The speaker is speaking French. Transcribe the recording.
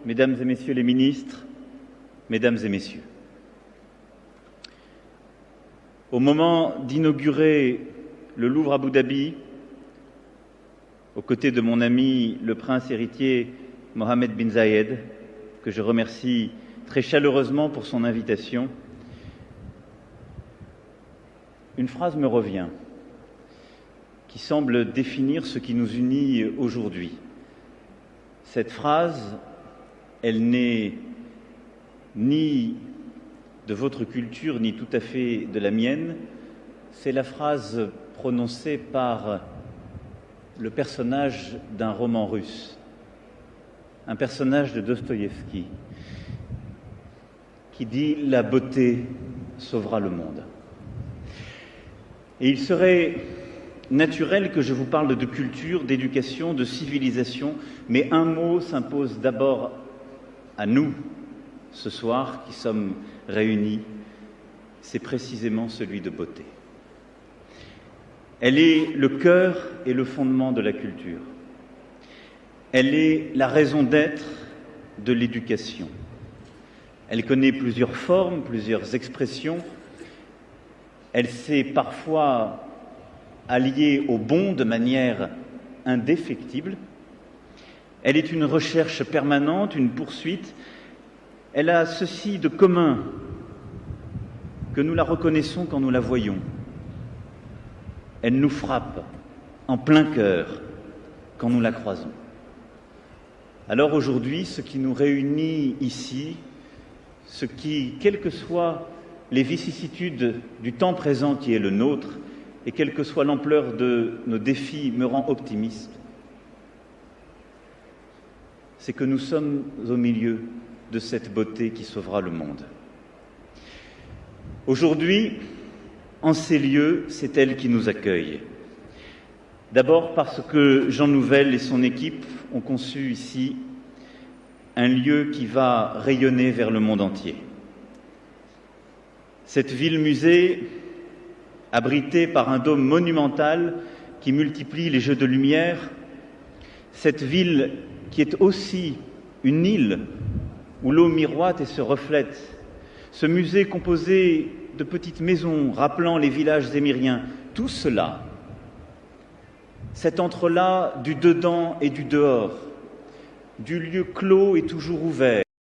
Mesdames et Messieurs les ministres, Mesdames et Messieurs, au moment d'inaugurer le Louvre Abu Dhabi, aux côtés de mon ami le prince héritier Mohammed bin Zayed, que je remercie très chaleureusement pour son invitation, une phrase me revient qui semble définir ce qui nous unit aujourd'hui. Cette phrase, elle n'est ni de votre culture, ni tout à fait de la mienne. C'est la phrase prononcée par le personnage d'un roman russe, un personnage de Dostoïevski, qui dit « La beauté sauvera le monde ». Et il serait naturel que je vous parle de culture, d'éducation, de civilisation, mais un mot s'impose d'abord à nous, ce soir, qui sommes réunis, c'est précisément celui de beauté. Elle est le cœur et le fondement de la culture. Elle est la raison d'être de l'éducation. Elle connaît plusieurs formes, plusieurs expressions. Elle s'est parfois alliée au bon de manière indéfectible. Elle est une recherche permanente, une poursuite. Elle a ceci de commun, que nous la reconnaissons quand nous la voyons. Elle nous frappe en plein cœur quand nous la croisons. Alors aujourd'hui, ce qui nous réunit ici, ce qui, quelles que soient les vicissitudes du temps présent qui est le nôtre, et quelle que soit l'ampleur de nos défis, me rend optimiste, c'est que nous sommes au milieu de cette beauté qui sauvera le monde. Aujourd'hui, en ces lieux, c'est elle qui nous accueille. D'abord parce que Jean Nouvel et son équipe ont conçu ici un lieu qui va rayonner vers le monde entier. Cette ville-musée, abritée par un dôme monumental qui multiplie les jeux de lumière, cette ville qui est aussi une île où l'eau miroite et se reflète, ce musée composé de petites maisons rappelant les villages émiriens, tout cela, cet entre-là du dedans et du dehors, du lieu clos et toujours ouvert,